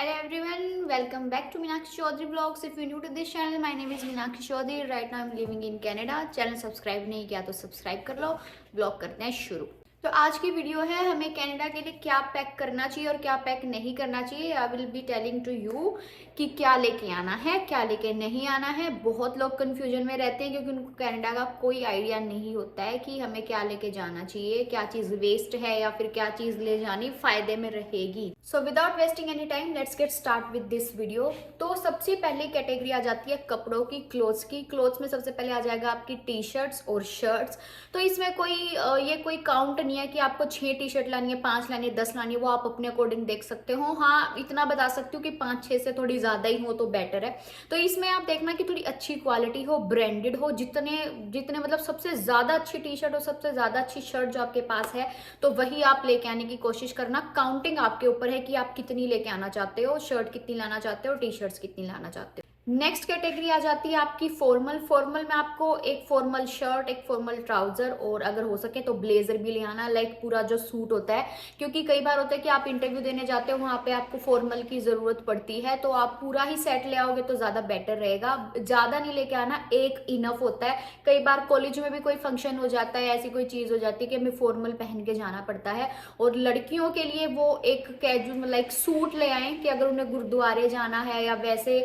Hello everyone, welcome back to Meenakshi Chaudhary Vlogs. If you're new to this channel, my name is Meenakshi Chaudhary. Right now I'm living in Canada. Channel subscribe नहीं किया तो subscribe कर लो. Blog करते हैं शुरू. तो आज की वीडियो है हमें कनाडा के लिए क्या पैक करना चाहिए और क्या पैक नहीं करना चाहिए. I will be telling to you कि क्या लेके आना है, क्या लेके नहीं आना है. बहुत लोग कंफ्यूजन में रहते हैं क्योंकि उनको कनाडा का कोई आइडिया नहीं होता है कि हमें क्या लेके जाना चाहिए, क्या चीज़ वेस्ट है या फिर क्या चीज़ ले जानी फ़ायदे में रहेगी. So without wasting any time let's get start with this video. तो सबसे पहली कैटेगरी आ जाती है कपड़ों की, क्लोथ्स की. क्लोथ्स में सबसे पहले आ जाएगा आपकी टी शर्ट्स और शर्ट्स. तो इसमें कोई काउंट नहीं है कि आपको 6 टी शर्ट लानी है, 5 लानी है, 10 लानी है. वो आप अपने अकॉर्डिंग देख सकते हो. हाँ, इतना बता सकती हूँ कि 5-6 से थोड़ी ज़्यादा ही हो तो बेटर है. तो इसमें आप देखना कि थोड़ी अच्छी क्वालिटी हो, ब्रांडेड हो. जितने जितने मतलब सबसे ज़्यादा अच्छी टी शर्ट और सबसे ज़्यादा अच्छी शर्ट जो आपके पास है तो वही आप लेके आने की कोशिश करना. काउंटिंग आपके ऊपर है कि आप कितनी लेके आना चाहते हो, शर्ट कितनी लाना चाहते हो, टी शर्ट्स कितनी लाना चाहते हो. नेक्स्ट कैटेगरी आ जाती है आपकी फॉर्मल. फॉर्मल में आपको एक फॉर्मल शर्ट, एक फॉर्मल ट्राउजर और अगर हो सके तो ब्लेजर भी ले आना, लाइक पूरा जो सूट होता है. क्योंकि कई बार होता है कि आप इंटरव्यू देने जाते हो, वहाँ पे आपको फॉर्मल की जरूरत पड़ती है, तो आप पूरा ही सेट ले आओगे तो ज्यादा बेटर रहेगा. ज्यादा नहीं लेके आना, एक इनफ होता है. कई बार कॉलेज में भी कोई फंक्शन हो जाता है, ऐसी कोई चीज हो जाती है कि हमें फॉर्मल पहन के जाना पड़ता है. और लड़कियों के लिए वो एक कैजुअल लाइक सूट ले आए कि अगर उन्हें गुरुद्वारे जाना है या वैसे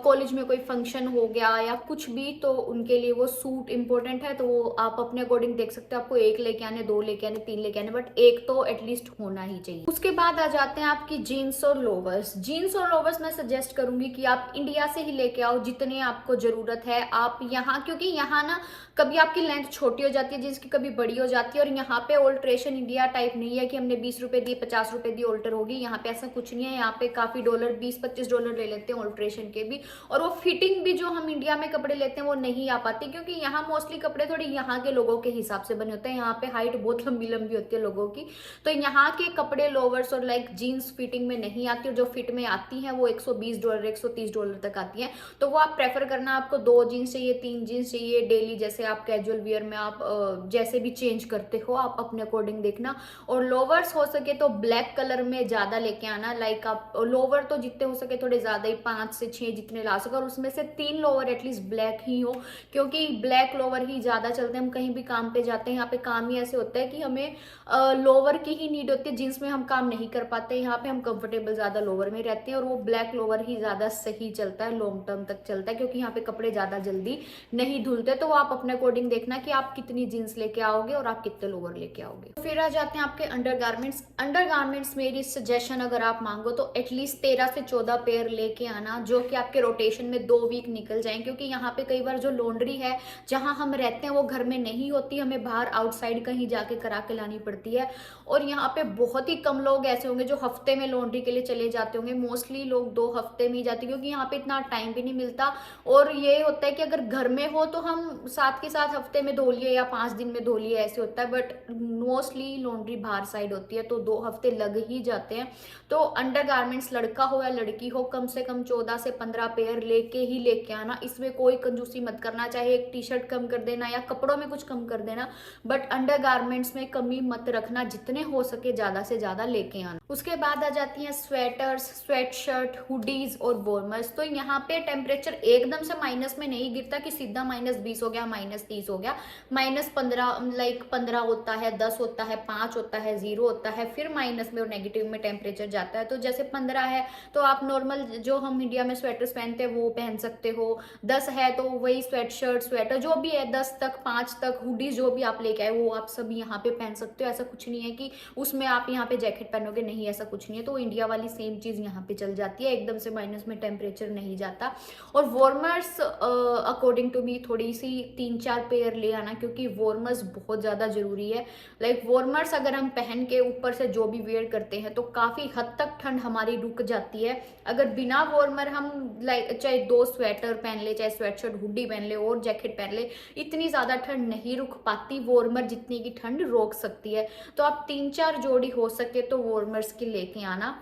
कॉलेज में कोई फंक्शन हो गया या कुछ भी, तो उनके लिए वो सूट इंपॉर्टेंट है. तो वो आप अपने अकॉर्डिंग देख सकते हो, आपको 1 लेके आने, 2 लेके आने, 3 लेके आने, बट एक तो एटलीस्ट होना ही चाहिए. उसके बाद आ जाते हैं आपकी जीन्स और लोवर्स. जीन्स और लोवर्स मैं सजेस्ट करूंगी कि आप इंडिया से ही लेके आओ जितने आपको जरूरत है. आप यहाँ, क्योंकि यहाँ ना कभी आपकी लेंथ छोटी हो जाती है जीन्स की, कभी बड़ी हो जाती है. और यहाँ पे ऑल्ट्रेशन इंडिया टाइप नहीं है कि हमने 20 रुपए दिए, 50 रुपए दिए ऑल्टर होगी. यहाँ पे ऐसा कुछ नहीं है. यहाँ पे काफी डॉलर, 20-25 डॉलर ले लेते हैं ऑल्ट्रेशन के भी. और वो फिटिंग भी जो हम इंडिया में कपड़े लेते हैं वो नहीं आ पाती, क्योंकि यहाँ मोस्टली कपड़े थोड़ी यहाँ के लोगों के हिसाब से बने होते हैं. यहाँ पे हाइट बहुत लंबी लंबी होती है लोगों की, तो यहाँ के कपड़े लोवर्स और लाइक जीन्स फिटिंग में नहीं आती. और जो फिट में आती है वो $120, $130 तक आती है. तो वो आप प्रेफर करना. आपको 2 जीन्स चाहिए, 3 जीन्स चाहिए डेली, जैसे आप कैजुअल वियर में आप जैसे भी चेंज करते हो, आप अपने अकॉर्डिंग देखना. और लोवर्स हो सके तो ब्लैक कलर में ज्यादा लेके आना. लाइक आप लोवर तो जितने हो सके थोड़े ज्यादा ही, 5 से 6 जितने ला सको, और उसमें से 3 लोवर एटलीस्ट ब्लैक ही हो, क्योंकि ब्लैक लोवर ही ज्यादा चलते हैं. हम कहीं भी काम पे जाते हैं, यहाँ पे काम ही ऐसे होता है कि हमें लोवर की ही नीड होती है. जींस में हम काम नहीं कर पाते. यहाँ पे हम कंफर्टेबल ज्यादा लोवर में रहते हैं, और वो ब्लैक लोवर ही ज्यादा सही चलता है, लॉन्ग टर्म तक चलता है, क्योंकि यहाँ पे कपड़े ज्यादा जल्दी नहीं धुलते. तो वो आप अपने अकॉर्डिंग देखना कि आप कितनी जीन्स लेके आओगे और आप कितने लोवर लेके आओगे. फिर आ जाते हैं आपके अंडर गारमेंट्स. अंडर गारमेंट्स मेरी सजेशन अगर आप मांगो तो एटलीस्ट 13 से 14 पेयर लेके आना, जो कि आपके रोटेशन में 2 वीक निकल जाए. क्योंकि यहाँ पे कई बार जो लॉन्ड्री है जहाँ हम रहते हैं वो घर में नहीं होती, हमें बाहर आउटसाइड कहीं जाके करा के लानी पड़ती है. और यहाँ पे बहुत ही कम लोग ऐसे होंगे जो हफ्ते में लॉन्ड्री के लिए चले जाते होंगे. मोस्टली लोग 2 हफ्ते में ही जाते, क्योंकि यहाँ पे इतना टाइम भी नहीं मिलता. और ये होता है कि अगर घर में हो तो हम साथ के साथ हफ्ते में धो लिए या 5 दिन में धो लिए, ऐसे होता है. बट मोस्टली लॉन्ड्री बाहर साइड होती है, तो 2 हफ्ते लग ही जाते हैं. तो अंडर गारमेंट्स लड़का हो या लड़की हो, कम से कम 14 से 15 पेयर लेके आना. इसमें कोई कंजूसी मत करना, चाहे एक टी शर्ट कम कर देना या कपड़ों में कुछ कम कर देना, बट अंडर गारमेंट्स में कमी मत रखना. जितने हो सके ज्यादा से ज्यादा लेके आना. उसके बाद आ जाती हैं स्वेटर्स, स्वेट शर्ट, हुडीज और वार्मर्स. तो यहाँ पे टेम्परेचर एकदम से माइनस में नहीं गिरता कि सीधा -20 हो गया, -30 हो गया. -15 लाइक 15 होता है, 10 होता है, 5 होता है, 0 होता है, फिर माइनस में और नेगेटिव में टेम्परेचर जाता है. तो जैसे 15 है तो आप नॉर्मल जो हम इंडिया में स्वेटर्स पहनते हैं वो पहन सकते हो. 10 है तो वही स्वेट शर्ट, स्वेटर जो भी है 10 तक, 5 तक, हुडी जो भी आप लेके आए वो आप सब यहाँ पे पहन सकते हो. ऐसा कुछ नहीं है कि उसमें आप यहाँ पे जैकेट पहनोगे, नहीं ऐसा कुछ नहीं है. तो इंडिया वाली सेम चीज यहाँ पे चल जाती है, एकदम से माइनस में टेम्परेचर नहीं जाता. और वार्मर्स अकॉर्डिंग टू मी थोड़ी सी 3-4 पेयर ले आना, क्योंकि वार्मर्स बहुत ज्यादा जरूरी है. लाइक वार्मर्स अगर हम पहन के ऊपर से जो भी वेयर करते हैं तो काफी हद तक ठंड हमारी रुक जाती है. अगर बिना वार्मर हम लाइक चाहे 2 स्वेटर पहन ले, चाहे स्वेटशर्ट हुडी पहन ले और जैकेट पहन ले, इतनी ज्यादा ठंड नहीं रुक पाती. वार्मर जितनी की ठंड रोक सकती है. तो आप 3-4 जोड़ी हो सके तो वार्मर्स की लेके आना.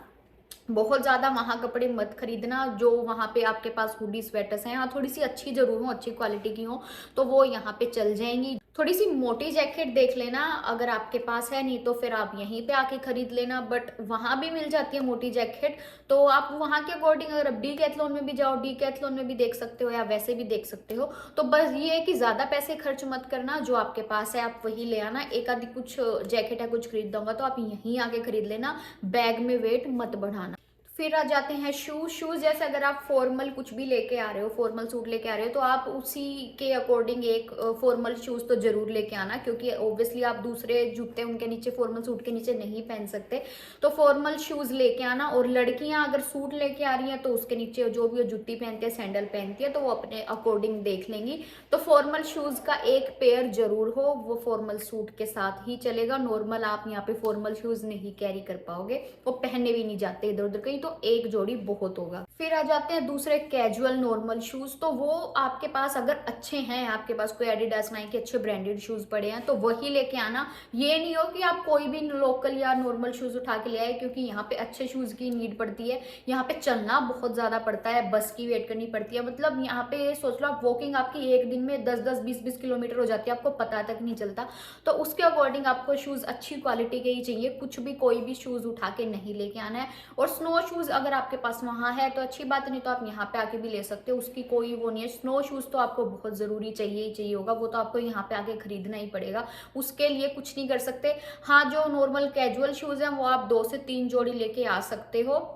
बहुत ज्यादा वहां कपड़े मत खरीदना. जो वहां पे आपके पास हुडी स्वेटर्स हैं, हाँ थोड़ी सी अच्छी जरूर हो, अच्छी क्वालिटी की हो, तो वो यहाँ पे चल जाएंगी. थोड़ी सी मोटी जैकेट देख लेना, अगर आपके पास है, नहीं तो फिर आप यहीं पे आके खरीद लेना, बट वहाँ भी मिल जाती है मोटी जैकेट। तो आप वहाँ के अकॉर्डिंग अगर आप डीकैथलॉन में भी जाओ, डीकैथलॉन में भी देख सकते हो या वैसे भी देख सकते हो। तो बस ये है कि ज़्यादा पैसे खर्च मत करना, जो आपके पास है आप वही ले आना। एक आधी कुछ जैकेट है कुछ खरीद दूंगा तो आप यहीं आके खरीद लेना, बैग में वेट मत बढ़ाना। फिर आ जाते हैं शूज। शूज जैसे अगर आप फॉर्मल कुछ भी लेके आ रहे हो, फॉर्मल सूट लेके आ रहे हो, तो आप उसी के अकॉर्डिंग एक फॉर्मल शूज तो जरूर लेके आना, क्योंकि ऑब्वियसली आप दूसरे जूते उनके नीचे, फॉर्मल सूट के नीचे नहीं पहन सकते। तो फॉर्मल शूज लेके आना। और लड़कियां अगर सूट लेके आ रही हैं तो उसके नीचे जो भी वो जूती पहनती है, सैंडल पहनती है, तो वो अपने अकॉर्डिंग देख लेंगी। तो फॉर्मल शूज का एक पेयर जरूर हो, वो फॉर्मल सूट के साथ ही चलेगा। नॉर्मल आप यहाँ पे फॉर्मल शूज नहीं कैरी कर पाओगे, वो पहनने भी नहीं जाते इधर उधर कहीं, तो एक जोड़ी बहुत होगा। फिर आ जाते हैं दूसरे कैजुअल नॉर्मल शूज। तो वो आपके पास अगर अच्छे हैं, आपके पास कोई एडिडास, नाइकी के अच्छे ब्रांडेड शूज पड़े हैं तो वही लेके आना। ये नहीं हो कि आप कोई भी लोकल या नॉर्मल शूज उठा के ले आए, क्योंकि यहाँ पे अच्छे शूज की नीड पड़ती है। यहाँ पे चलना बहुत ज्यादा पड़ता है, बस की वेट करनी पड़ती है। मतलब यहाँ पे सोच लो आप वॉकिंग आपकी एक दिन में 10-10, 20-20 किलोमीटर हो जाती है, आपको पता तक नहीं चलता। तो उसके अकॉर्डिंग आपको शूज अच्छी क्वालिटी के ही चाहिए, कुछ भी कोई भी शूज उठा के नहीं लेके आना है। और स्नो शूज अगर आपके पास वहां है तो अच्छी बात, नहीं तो आप यहाँ पे आके भी ले सकते हो, उसकी कोई वो नहीं है। स्नो शूज तो आपको बहुत जरूरी चाहिए ही चाहिए होगा, वो तो आपको यहाँ पे आके खरीदना ही पड़ेगा, उसके लिए कुछ नहीं कर सकते। हाँ, जो नॉर्मल कैजुअल शूज हैं वो आप 2 से 3 जोड़ी लेके आ सकते हो,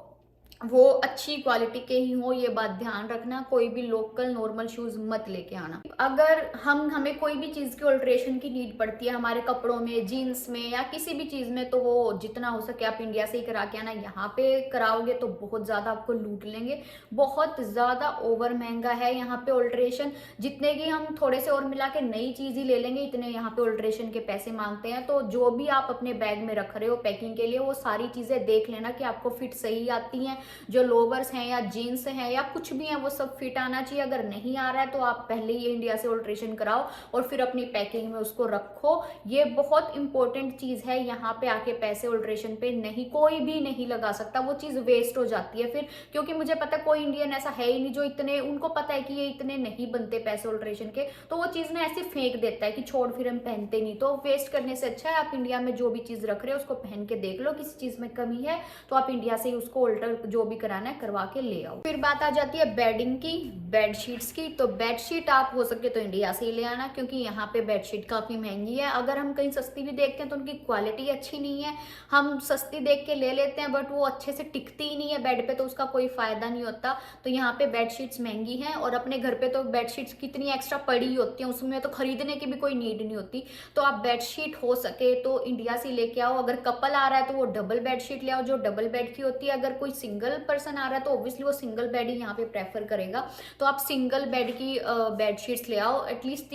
वो अच्छी क्वालिटी के ही हो, ये बात ध्यान रखना। कोई भी लोकल नॉर्मल शूज मत लेके आना। अगर हमें कोई भी चीज की ऑल्ट्रेशन की नीड पड़ती है हमारे कपड़ों में, जीन्स में या किसी भी चीज में, तो वो जितना हो सके आप इंडिया से ही करा के आना। यहाँ पे कराओगे तो बहुत ज्यादा आपको लूट लेंगे, बहुत ज्यादा ओवर महंगा है यहाँ पे ऑल्ट्रेशन। जितने की हम थोड़े से और मिला के नई चीज ही ले लेंगे, इतने यहाँ पे ऑल्ट्रेशन के पैसे मांगते हैं। तो जो भी आप अपने बैग में रख रहे हो पैकिंग के लिए, वो सारी चीजें देख लेना कि आपको फिट सही आती हैं। जो लोवर्स हैं या जीन्स हैं या कुछ भी है वो सब फिट आना चाहिए। अगर नहीं आ रहा है तो आप पहले ही इंडिया से ऑल्ट्रेशन कराओ और फिर अपनी पैकिंग में उसको रखो। ये बहुत इंपॉर्टेंट चीज है। यहाँ पे आके पैसे ऑल्ट्रेशन पे नहीं, कोई भी नहीं लगा सकता, वो चीज वेस्ट हो जाती है फिर। क्योंकि मुझे पता है कोई इंडियन ऐसा है ही नहीं जो इतने, उनको पता है कि ये इतने नहीं बनते पैसे ऑल्ट्रेशन के, तो वो चीज ना ऐसे फेंक देता है कि छोड़ फिर हम पहनते नहीं। तो वेस्ट करने से अच्छा है आप इंडिया में जो भी चीज रख रहे हो उसको पहन के देख लो, किसी चीज में कमी है तो आप इंडिया से ही उसको ऑल्टर जो भी कराना है करवा के ले आओ। फिर बात आ जाती है बेडिंग की, बेडशीट्स की। तो बेडशीट आप हो सके तो इंडिया से ही ले आना, क्योंकि यहाँ पे बेडशीट काफी महंगी है। अगर हम कहीं सस्ती भी देखते हैं तो उनकी क्वालिटी अच्छी नहीं है। हम सस्ती देख के ले लेते हैं बट वो अच्छे से टिकती ही नहीं है बेड पे, तो उसका कोई फायदा नहीं होता। तो यहाँ पे बेडशीट्स महंगी हैं, और अपने घर पे तो बेडशीट्स कितनी एक्स्ट्रा पड़ी होती हैं, उसमें तो खरीदने की भी कोई नीड नहीं होती। तो आप बेडशीट हो सके तो इंडिया से लेके आओ। अगर कपल आ रहा है तो वो डबल बेडशीट ले आओ जो डबल बेड की होती है। अगर कोई सिंगल पर्सन आ रहा है तो ऑब्वियसली वो सिंगल बेड ही यहाँ पे प्रेफर करेगा। तो आप सिंगल बेड की बेडशीट्स ले आओ। एटलीस्ट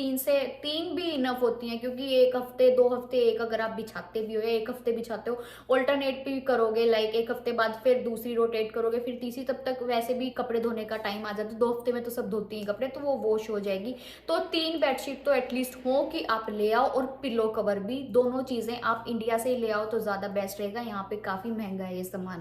3 भी इनफ होती हैं, क्योंकि 1 हफ्ते 2 हफ्ते एक अगर आप बिछाते भी हो या 1 हफ्ते बिछाते हो, ऑल्टरनेट भी करोगे, लाइक 1 हफ्ते बाद फिर दूसरी रोटेट करोगे, फिर तीसरी, तब तक वैसे भी कपड़े धोने का टाइम आ जाता है। 2 हफ्ते में तो सब धोती हैं कपड़े, तो वो वॉश हो जाएगी। तो 3 बेडशीट तो एटलीस्ट हो कि आप ले आओ, और पिलो कवर भी, दोनों चीजें आप इंडिया से ले आओ तो ज्यादा बेस्ट रहेगा। यहाँ पे काफी महंगा है ये सामान।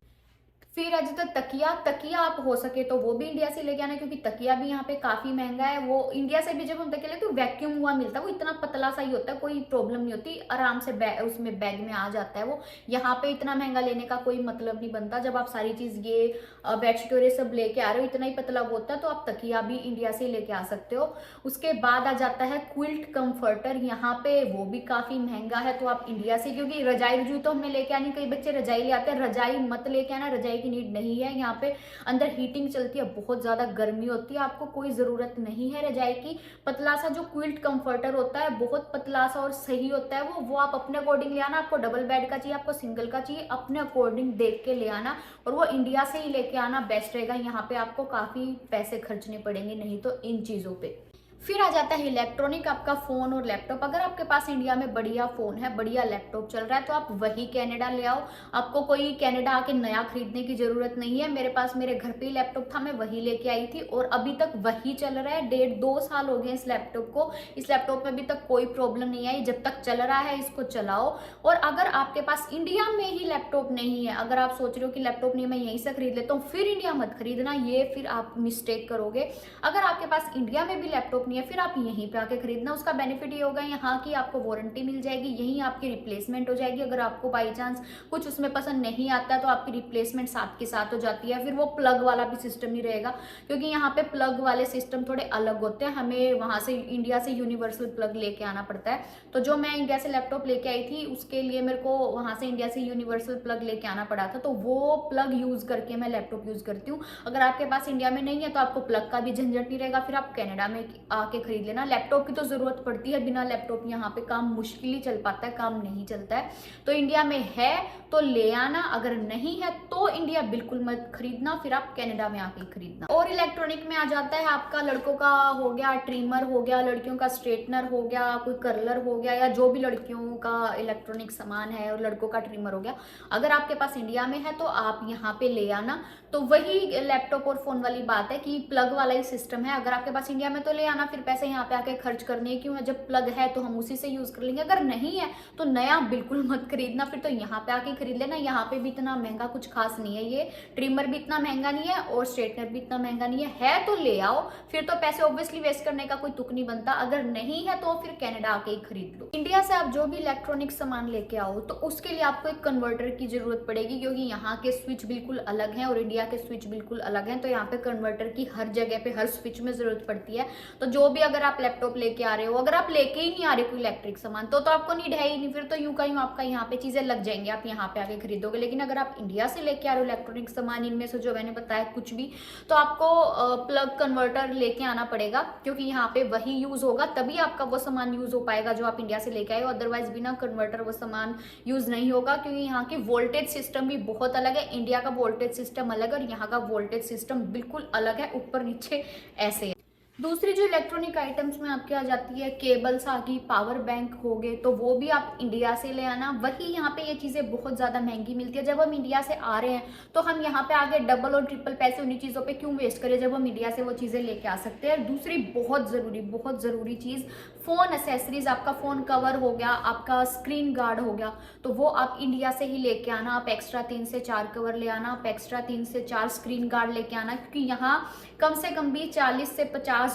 फिर आज तक तकिया आप हो सके तो वो भी इंडिया से लेके आना, क्योंकि तकिया भी यहाँ पे काफी महंगा है। वो इंडिया से भी जब हम तकिया लेते तो वैक्यूम हुआ मिलता है, वो इतना पतला सा ही होता है, कोई प्रॉब्लम नहीं होती, आराम से उसमें बैग में आ जाता है वो। यहाँ पे इतना महंगा लेने का कोई मतलब नहीं बनता। जब आप सारी चीज ये बेडशीट और ये सब लेके आ रहे हो, इतना ही पतला होता है, तो आप तकिया भी इंडिया से लेके आ सकते हो। उसके बाद आ जाता है क्विल्ट कंफर्टर। यहाँ पे वो भी काफी महंगा है, तो आप इंडिया से, क्योंकि रजाई तो हमें लेके आनी, कई बच्चे रजाई ले आते हैं, रजाई मत लेके आना, रजाई की नीड नहीं है। यहाँ पे अंदर हीटिंग चलती है, बहुत ज्यादा गर्मी होती है, आपको कोई जरूरत नहीं है रजाई की। पतला सा जो क्विल्ट कंफर्टर होता है, बहुत पतला सा और सही होता है वो आप अपने अकॉर्डिंग ले आना। आपको डबल बेड का चाहिए, आपको सिंगल का चाहिए, अपने अकॉर्डिंग देख के ले आना, और वो इंडिया से ही लेके आना बेस्ट रहेगा। यहाँ पे आपको काफी पैसे खर्चने पड़ेंगे नहीं तो इन चीजों पे। फिर आ जाता है इलेक्ट्रॉनिक, आपका फोन और लैपटॉप। अगर आपके पास इंडिया में बढ़िया फोन है, बढ़िया लैपटॉप चल रहा है, तो आप वही कनाडा ले आओ। आपको कोई कनाडा आके नया खरीदने की जरूरत नहीं है। मेरे पास मेरे घर पे ही लैपटॉप था, मैं वही लेके आई थी, और अभी तक वही चल रहा है। 1.5-2 साल हो गए इस लैपटॉप को। इस लैपटॉप में अभी तक कोई प्रॉब्लम नहीं आई। जब तक चल रहा है इसको चलाओ। और अगर आपके पास इंडिया में ही लैपटॉप नहीं है, अगर आप सोच रहे हो कि लैपटॉप नहीं मैं यहीं से खरीद लेता हूँ, फिर इंडिया मत खरीदना, ये फिर आप मिस्टेक करोगे। अगर आपके पास इंडिया में भी लैपटॉप नहीं है फिर आप यहीं पे आके खरीदना। उसका बेनिफिट ये होगा यहाँ की आपको वारंटी मिल जाएगी, यहीं आपकी रिप्लेसमेंट हो जाएगी। अगर आपको बाई चांस कुछ उसमें पसंद नहीं आता तो आपकी रिप्लेसमेंट साथ के साथ हो जाती है। फिर वो प्लग वाला भी सिस्टम नहीं रहेगा, क्योंकि यहाँ पे प्लग वाले सिस्टम थोड़े अलग होते हैं, हमें वहां से इंडिया से यूनिवर्सल प्लग लेके आना पड़ता है। तो जो मैं इंडिया से लैपटॉप लेके आई थी उसके लिए मेरे को वहां से इंडिया से यूनिवर्सल प्लग लेके आना पड़ा था, तो वो प्लग यूज करके मैं लैपटॉप यूज करती हूँ। अगर आपके पास इंडिया में नहीं है तो आपको प्लग का भी झंझट नहीं रहेगा, फिर आप कनाडा में आके खरीद लेना। लैपटॉप की तो जरूरत पड़ती है, बिना लैपटॉप यहाँ पे काम मुश्किल ही चल पाता है, काम नहीं चलता है। तो इंडिया में है तो ले आना, अगर नहीं है तो इंडिया बिल्कुल मत खरीदना, फिर आप कनाडा में आके खरीदना। और इलेक्ट्रॉनिक में आ जाता है आपका लड़कों का हो गया ट्रिमर हो गया, लड़कियों का स्ट्रेटनर हो गया, कोई कर्लर हो गया, या जो भी लड़कियों का इलेक्ट्रॉनिक सामान है, और लड़कों का ट्रिमर हो गया। अगर आपके पास इंडिया में है तो आप यहाँ पे ले आना। तो वही लैपटॉप और फोन वाली बात है कि प्लग वाला ही सिस्टम है। अगर आपके पास इंडिया में तो ले आना, फिर पैसे यहाँ पे आके खर्च करने क्यों है, जब प्लग है तो हम उसी से यूज कर लेंगे। अगर नहीं है तो नया बिल्कुल मत खरीदना, फिर तो यहाँ पे आके खरीद लेना। यहाँ पे भी इतना महंगा कुछ खास नहीं है, ये ट्रिमर भी इतना महंगा नहीं है और स्ट्रेटनर भी इतना महंगा नहीं है तो ले आओ, फिर तो पैसे ऑब्वियसली वेस्ट करने का कोई तुक नहीं बनता। अगर नहीं है तो फिर कनाडा आके ही खरीद लो। इंडिया से आप जो भी इलेक्ट्रॉनिक सामान लेके आओ तो उसके लिए आपको एक कन्वर्टर की जरूरत पड़ेगी, क्योंकि यहाँ के स्विच बिल्कुल अलग हैं और इंडिया के स्विच बिल्कुल अलग हैं। तो यहाँ पे कन्वर्टर की हर जगह पे हर स्विच में जरूरत पड़ती है। तो जो भी अगर आप लैपटॉप लेके आ रहे हो, अगर आप लेके ही नहीं आ रहे कोई इलेक्ट्रिक सामान तो आपको नीड है ही नहीं, फिर तो यूं का यूं आपका यहाँ पे चीजें लग जाएंगी, आप यहाँ पे आके खरीदोगे। लेकिन अगर आप इंडिया से लेके आ रहे हो इलेक्ट्रॉनिक सामान, इनमें से जो मैंने बताया कुछ भी, तो आपको प्लग कन्वर्टर लेके आना पड़ेगा, क्योंकि यहाँ पे वही यूज होगा, तभी आपका वो सामान यूज हो पाएगा जो आप इंडिया से लेके आए हो। अदरवाइज बिना कन्वर्टर वो सामान यूज नहीं होगा, क्योंकि यहाँ की वोल्टेज सिस्टम भी बहुत अलग है। इंडिया का वोल्टेज सिस्टम अलग है और यहाँ का वोल्टेज सिस्टम बिल्कुल अलग है, ऊपर नीचे ऐसे है। दूसरी जो इलेक्ट्रॉनिक आइटम्स में आपके आ जाती है, केबल्स आ गई, पावर बैंक हो गए, तो वो भी आप इंडिया से ले आना। वही यहाँ पे ये चीज़ें बहुत ज़्यादा महंगी मिलती है। जब हम इंडिया से आ रहे हैं तो हम यहाँ पे आगे डबल और ट्रिपल पैसे उन्हीं चीज़ों पे क्यों वेस्ट करें, जब हम इंडिया से वो चीज़ें लेके आ सकते हैं। दूसरी बहुत ज़रूरी चीज़, फ़ोन एसेसरीज, आपका फ़ोन कवर हो गया, आपका स्क्रीन गार्ड हो गया, तो वो आप इंडिया से ही लेके आना। आप एक्स्ट्रा 3 से 4 कवर ले आना, आप एक्स्ट्रा 3 से 4 स्क्रीन गार्ड लेके आना, क्योंकि यहाँ कम से कम भी $40 से $50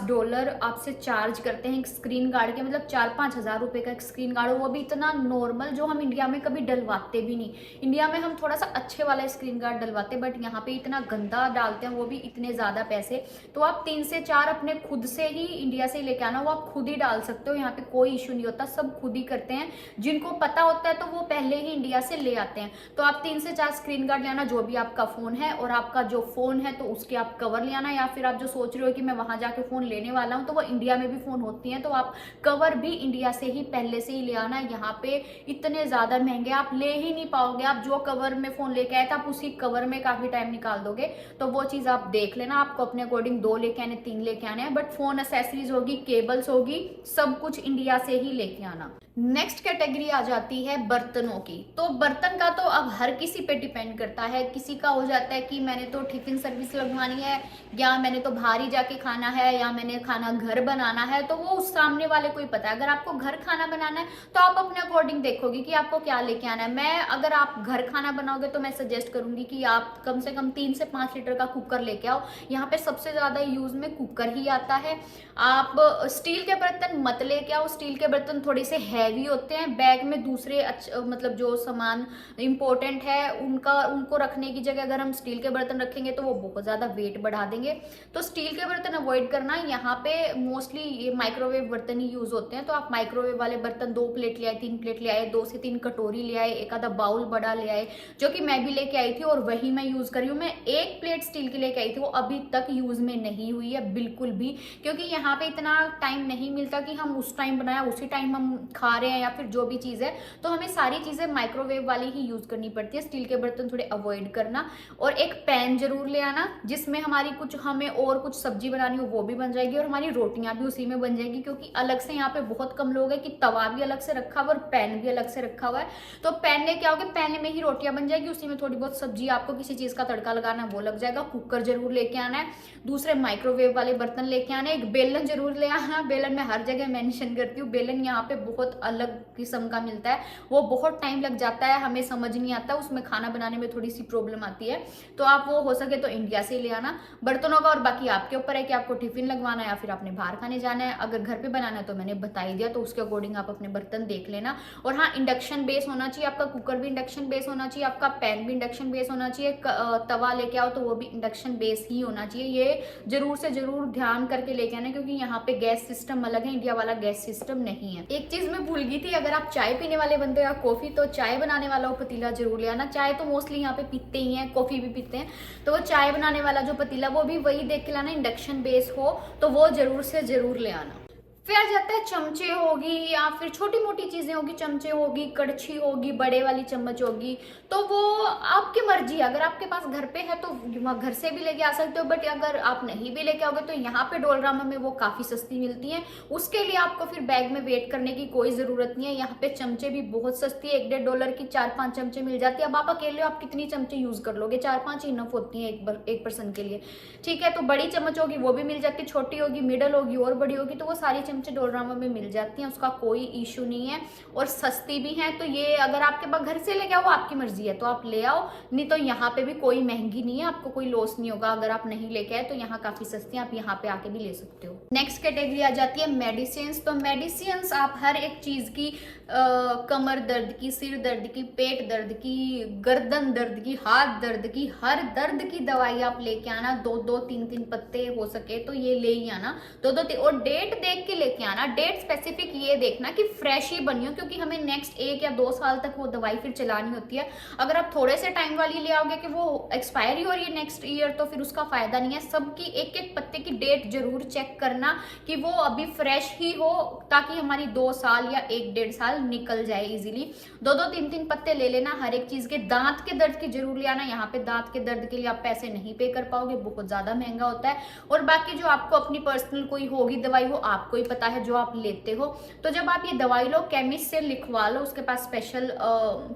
आपसे चार्ज करते हैं एक स्क्रीन गार्ड के। मतलब 4-5 हज़ार रुपए का एक स्क्रीन गार्ड हो, वो भी इतना नॉर्मल जो हम इंडिया में कभी डलवाते भी नहीं। इंडिया में हम थोड़ा सा अच्छे वाला स्क्रीन गार्ड डलवाते, बट यहाँ पे इतना गंदा डालते हैं, वो भी इतने ज़्यादा पैसे। तो आप 3 से 4 अपने खुद से ही इंडिया से ही लेके आना, वो आप खुद ही डाल सकते हो, यहाँ पे कोई इशू नहीं होता, सब खुद ही करते हैं। जिनको पता होता है तो वो पहले ही इंडिया से ले आते हैं। तो आप 3 से 4 स्क्रीन गार्ड ले आना, जो भी आपका फ़ोन है, और आपका जो फ़ोन है तो उसके आप कवर ले आना, या फिर आप जो सोच रहे हो कि मैं वहां जाके फ़ोन लेने वाला हूं तो वो इंडिया में भी फ़ोन होती हैं, तो आप कवर भी इंडिया से ही पहले से ही ले आना। यहाँ पे इतने ज़्यादा महंगे आप ले ही नहीं पाओगे। आप जो कवर में फ़ोन लेके आए थे आप उसी कवर में काफ़ी टाइम निकाल दोगे, तो वो चीज़ आप देख लेना। आपको अपने अकॉर्डिंग 2 लेके आने, 3 लेके आने हैं, बट फ़ोन एसेसरीज होगी, केबल्स होगी, सब कुछ इंडिया से ही लेके आना। नेक्स्ट कैटेगरी आ जाती है बर्तनों की। तो बर्तन का तो अब हर किसी पे डिपेंड करता है। किसी का हो जाता है कि मैंने तो टिफिन सर्विस लगवानी है, या मैंने तो बाहर ही जाके खाना है, या मैंने खाना घर बनाना है, तो वो उस सामने वाले को ही पता है। अगर आपको घर खाना बनाना है तो आप अपने अकॉर्डिंग देखोगे कि आपको क्या लेके आना है। मैं अगर आप घर खाना बनाओगे तो मैं सजेस्ट करूंगी कि आप कम से कम 3 से 5 लीटर का कुकर लेके आओ। यहाँ पे सबसे ज्यादा यूज में कुकर ही आता है। आप स्टील के बर्तन मत लेके आओ, स्टील के बर्तन थोड़े से हैवी होते हैं। बैग में दूसरे मतलब जो सामान इंपॉर्टेंट है उनको रखने की जगह अगर हम स्टील के बर्तन रखेंगे तो वो बहुत ज्यादा वेट बढ़ा देंगे। तो स्टील के बर्तन अवॉइड करना। यहाँ पे मोस्टली ये माइक्रोवेव बर्तन ही यूज होते हैं, तो आप माइक्रोवेव वाले बर्तन 2 प्लेट ले आए, 3 प्लेट ले आए, 2 से 3 कटोरी ले आए, एक आधा बाउल बड़ा ले आए, जो कि मैं भी लेके आई थी और वही मैं यूज कर रही हूँ। मैं 1 प्लेट स्टील की लेके आई थी, वो अभी तक यूज में नहीं हुई है बिल्कुल भी, क्योंकि यहाँ पे इतना टाइम नहीं मिलता कि हम उस टाइम बनाया उसी टाइम हम खा रहे हैं, या फिर जो भी चीज है, तो हमें सारी चीजें माइक्रोवेव वाली ही यूज करनी पड़ती है। स्टील के बर्तन थोड़े अवॉइड करना। और एक पैन जरूर ले आना जिसमें हमारी हमें और कुछ सब्जी बनानी हो वो भी बन जाएगी, और हमारी रोटियां भी उसी में बन जाएगी, क्योंकि अलग से यहाँ पे बहुत कम लोग हैं कि तवा भी अलग से रखा हुआ और पैन भी अलग से रखा हुआ है। तो पैन में क्या होगा, पैन में ही रोटियां बन जाएगी, उसी में थोड़ी बहुत सब्जी, आपको किसी चीज का तड़का लगाना है वो लग जाएगा। कुकर जरूर लेके आना है। दूसरे माइक्रोवेव वाले बर्तन लेके आना है। एक बेलन जरूर ले आना। बेलन मैं हर जगह मेंशन करती हूँ, बेलन यहाँ पे बहुत अलग किस्म का मिलता है, वो बहुत टाइम लग जाता है, हमें समझ नहीं आता, उसमें खाना बनाने में थोड़ी सी प्रॉब्लम आती है। तो आप वो हो सके तो इंडिया से ले आना बर्तनों का। और बाकी आपके ऊपर है कि आपको टिफिन लगवाना है या फिर आपने बाहर खाने जाना है। अगर घर पे बनाना है तो मैंने बता ही दिया, तो उसके अकॉर्डिंग आप अपने बर्तन देख लेना। और हाँ, इंडक्शन बेस होना चाहिए आपका, कुकर भी इंडक्शन बेस होना चाहिए आपका, पैन भी इंडक्शन बेस होना चाहिए, तवा लेके आओ तो वो भी इंडक्शन बेस ही होना चाहिए। ये जरूर से जरूर ध्यान करके लेके आना, क्योंकि यहाँ पे गैस सिस्टम अलग है, इंडिया वाला गैस सिस्टम नहीं है। एक चीज मैं भूल गई थी, अगर आप चाय पीने वाले बंदे या कॉफी, तो चाय बनाने वाला वो पतीला जरूर ले आना। चाय तो मोस्टली यहाँ पे पीते ही हैं, कॉफी भी पीते हैं, तो वो चाय बनाने वाला जो पतीला वो भी वही देख के लाना, इंडक्शन बेस हो, तो वो जरूर से जरूर ले आना। फिर आ जाता है चमचे होगी या फिर छोटी मोटी चीजें होगी, चमचे होगी, कड़छी होगी, बड़े वाली चम्मच होगी, तो वो आपकी मर्जी है। अगर आपके पास घर पे है तो घर से भी लेके आ सकते हो, बट अगर आप नहीं भी लेके आओगे तो यहाँ पे डोलरामा में वो काफी सस्ती मिलती है। उसके लिए आपको फिर बैग में वेट करने की कोई जरूरत नहीं है। यहाँ पे चमचे भी बहुत सस्ती है, 1-1.5 डॉलर की 4-5 चमचे मिल जाती है। अब आप अकेले हो, आप कितनी चमचे यूज कर लोगे, 4-5 इनफ होती है एक पर्सन के लिए, ठीक है। तो बड़ी चम्मच होगी वो भी मिल जाती है, छोटी होगी, मिडल होगी और बड़ी होगी, तो वो सारी चमचे डोलरामा में मिल जाती हैं, उसका कोई इशू नहीं है और सस्ती भी है। तो ये अगर आपके पास घर से लेके आओ, आपकी मर्जी है तो आप ले आओ, नहीं तो यहाँ पे भी कोई महंगी नहीं है, आपको कोई लॉस नहीं होगा अगर आप नहीं लेके आए, तो यहाँ काफी सस्ती है, आप यहाँ पे आके भी ले सकते हो। नेक्स्ट कैटेगरी आ जाती है मेडिसिन। तो मेडिसिन आप हर एक चीज की, कमर दर्द की, सिर दर्द की, पेट दर्द की, गर्दन दर्द की, हाथ दर्द की, हर दर्द की दवाई आप लेके आना। 2-2, 3-3 पत्ते हो सके तो ये ले ही आना, 2-2 और डेट देख के लेके आना। डेट स्पेसिफिक ये देखना कि फ्रेश ही बनी हो, क्योंकि हमें नेक्स्ट 1 या 2 साल तक वो दवाई फिर चलानी होती है। अगर आप थोड़े से टाइम वाली ले आओगे कि वो एक्सपायरी हो रही है नेक्स्ट ईयर, तो फिर उसका फायदा नहीं है। सबकी 1-1 पत्ते की डेट जरूर चेक करना कि वो अभी फ्रेश ही हो, ताकि हमारी 2 साल या 1-1.5 साल निकल जाए इजीली। 2-2, 3-3 पत्ते ले लेना हर एक चीज के। दांत के दर्द की जरूर ले आना, यहाँ पे दांत के दर्द के लिए आप पैसे नहीं पे कर पाओगे, बहुत ज्यादा महंगा होता है। और बाकी जो आपको अपनी पर्सनल कोई होगी दवाई, वो आपको ही पता है जो आप लेते हो। तो जब आप ये दवाई लो, केमिस्ट से लिखवा लो, उसके पास स्पेशल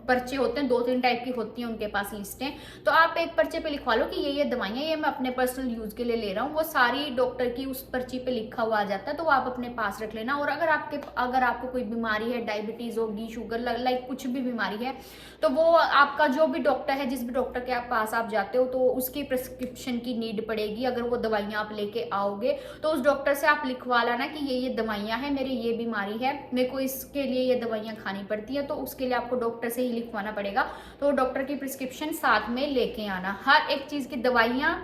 पर्चे होते हैं, 2-3 टाइप की होती हैं उनके पास लिस्टें, तो आप एक पर्चे पे लिखवा लो कि ये दवाइयाँ ये मैं अपने पर्सनल यूज के लिए ले रहा हूँ। वो सारी डॉक्टर की उस पर्ची पे लिखा हुआ आ जाता है, तो वो आप अपने पास रख लेना। और अगर आपको कोई बीमारी है, डायबिटीज होगी, शुगर, लाइक कुछ भी बीमारी है, तो वो आपका जो भी डॉक्टर है, जिस भी डॉक्टर के पास आप जाते हो, तो उसकी प्रिस्क्रिप्शन की नीड पड़ेगी। अगर वो दवाइयाँ आप लेके आओगे तो उस डॉक्टर से आप लिखवा लाना कि ये दवाइयाँ हैं, मेरी ये बीमारी है, मेरे को इसके लिए ये दवाइयाँ खानी पड़ती है, तो उसके लिए आपको डॉक्टर से ही लिखवाना पड़ेगा। तो डॉक्टर की प्रिस्क्रिप्शन साथ में लेके आना। हर एक चीज की दवाइयाँ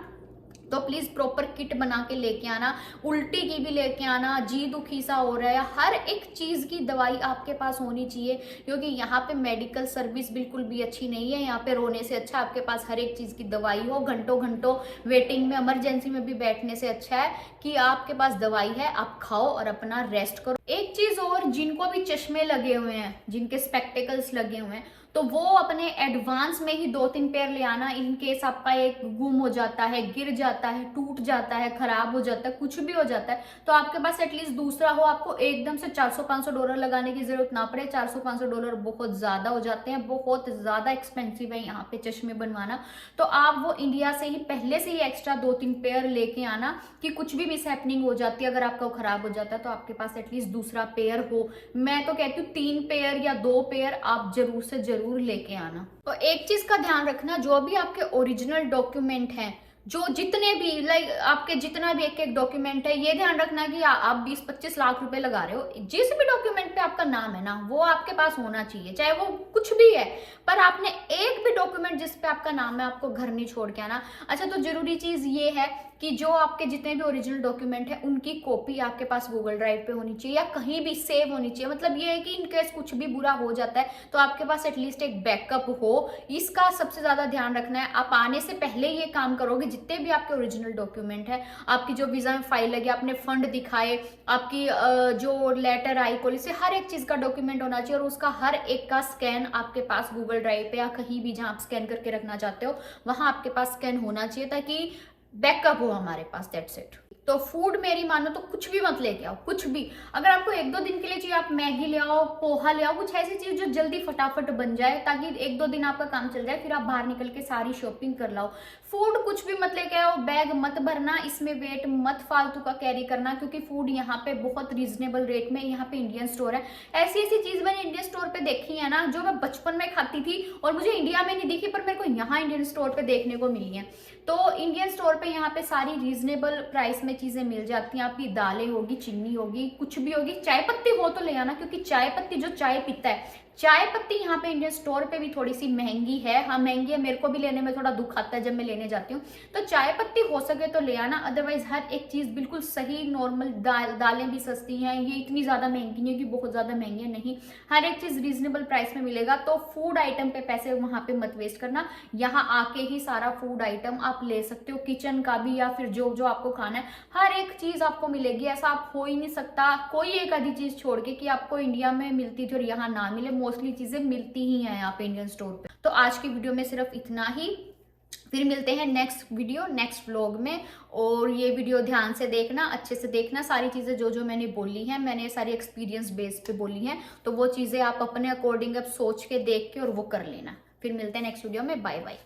तो प्लीज प्रॉपर किट बना के लेके आना। उल्टी की भी लेके आना, जी दुखी सा हो रहा है, हर एक चीज की दवाई आपके पास होनी चाहिए, क्योंकि यहाँ पे मेडिकल सर्विस बिल्कुल भी अच्छी नहीं है। यहाँ पे रोने से अच्छा आपके पास हर एक चीज की दवाई हो। घंटों घंटों वेटिंग में, इमरजेंसी में भी बैठने से अच्छा है कि आपके पास दवाई है, आप खाओ और अपना रेस्ट करो। एक चीज और, जिनको भी चश्मे लगे हुए हैं, जिनके स्पेक्टिकल्स लगे हुए हैं, तो वो अपने एडवांस में ही 2-3 पेयर ले आना। इन केस आपका एक गुम हो जाता है, गिर जाता है, टूट जाता है, खराब हो जाता है, कुछ भी हो जाता है, तो आपके पास एटलीस्ट दूसरा हो। आपको एकदम से $400-500 लगाने की जरूरत ना पड़े। $400-500 बहुत ज्यादा हो जाते हैं, बहुत ज्यादा एक्सपेंसिव है यहाँ पे चश्मे बनवाना। तो आप वो इंडिया से ही पहले से ही एक्स्ट्रा 2-3 पेयर लेके आना कि कुछ भी मिस हैपनिंग हो जाती है, अगर आपका वो खराब हो जाता है तो आपके पास एटलीस्ट दूसरा पेयर हो। मैं तो कहती हूँ 3 पेयर या 2 पेयर आप जरूर से जरूर लेके आना। और एक चीज का ध्यान रखना, जो भी आपके ओरिजिनल डॉक्यूमेंट हैं, जो जितने भी लाइक आपके जितना भी एक डॉक्यूमेंट है, ये ध्यान रखना कि आप 20-25 लाख रुपए लगा रहे हो, जिस भी डॉक्यूमेंट पे आपका नाम है ना, वो आपके पास होना चाहिए, चाहे वो कुछ भी है, पर आपने एक भी डॉक्यूमेंट जिस पे आपका नाम है, आपको घर नहीं छोड़ के आना। अच्छा, तो जरूरी चीज ये है कि जो आपके जितने भी ओरिजिनल डॉक्यूमेंट है, उनकी कॉपी आपके पास गूगल ड्राइव पे होनी चाहिए या कहीं भी सेव होनी चाहिए। मतलब ये है कि इनकेस कुछ भी बुरा हो जाता है तो आपके पास एटलीस्ट एक बैकअप हो। इसका सबसे ज्यादा ध्यान रखना है। आप आने से पहले ये काम करोगे, जितने भी आपके ओरिजिनल डॉक्यूमेंट है, आपकी जो वीजा में फाइल लगी, आपने फंड दिखाए, आपकी जो लेटर आई पॉलिसी, हर एक चीज का डॉक्यूमेंट होना चाहिए और उसका हर एक का स्कैन आपके पास गूगल ड्राइव पे या कहीं भी जहां आप स्कैन करके रखना चाहते हो, वहां आपके पास स्कैन होना चाहिए, ताकि बैकअप हो हमारे पास। That's it. तो फूड मेरी मानो तो कुछ भी मत लेके आओ, कुछ भी। अगर आपको 1-2 दिन के लिए चाहिए, आप मैगी ले आओ, पोहा ले आओ, कुछ ऐसी चीज जो जल्दी फटाफट बन जाए, ताकि 1-2 दिन आपका काम चल जाए, फिर आप बाहर निकल के सारी शॉपिंग कर लाओ। फूड कुछ भी मत लेके आओ। जाओ, बैग मत भरना, इसमें वेट मत फालतू का कैरी करना, क्योंकि फूड यहाँ पे बहुत रीजनेबल रेट में, यहाँ पे इंडियन स्टोर है। ऐसी ऐसी चीज मैंने इंडियन स्टोर पे देखी है ना, जो मैं बचपन में खाती थी और मुझे इंडिया में नहीं दिखी, पर मेरे को यहाँ इंडियन स्टोर पे देखने को मिली है। तो इंडियन स्टोर पे यहाँ पे सारी रीजनेबल प्राइस में चीजें मिल जाती हैं। आपकी दालें होगी, चीनी होगी, कुछ भी होगी, चाय पत्ती हो तो ले आना, क्योंकि चाय पत्ती, जो चाय पीता है, चाय पत्ती यहाँ पे इंडियन स्टोर पे भी थोड़ी सी महंगी है। हाँ महंगी है, मेरे को भी लेने में थोड़ा दुख आता है जब मैं लेने जाती हूँ। तो चाय पत्ती हो सके तो ले आना, अदरवाइज हर एक चीज बिल्कुल सही नॉर्मल दालें भी सस्ती हैं, ये इतनी ज्यादा महंगी नहीं है कि बहुत ज्यादा महंगी है, नहीं, हर एक चीज रीजनेबल प्राइस में मिलेगा। तो फूड आइटम पे पैसे वहां पे मत वेस्ट करना, यहाँ आके ही सारा फूड आइटम आप ले सकते हो, किचन का भी या फिर जो जो आपको खाना है हर एक चीज आपको मिलेगी। ऐसा आप हो ही नहीं सकता कोई एक आधी चीज छोड़ के कि आपको इंडिया में मिलती थी और यहाँ ना मिले, मोस्टली चीजें मिलती ही हैं यहाँ पे इंडियन स्टोर पे। तो आज की वीडियो में सिर्फ इतना ही, फिर मिलते हैं नेक्स्ट वीडियो नेक्स्ट व्लॉग में। और ये वीडियो ध्यान से देखना, अच्छे से देखना, सारी चीजें जो जो मैंने बोली हैं, मैंने सारी एक्सपीरियंस बेस पे बोली हैं, तो वो चीजें आप अपने अकॉर्डिंग अब सोच के, देख के और वो कर लेना। फिर मिलते हैं नेक्स्ट वीडियो में, बाय बाय।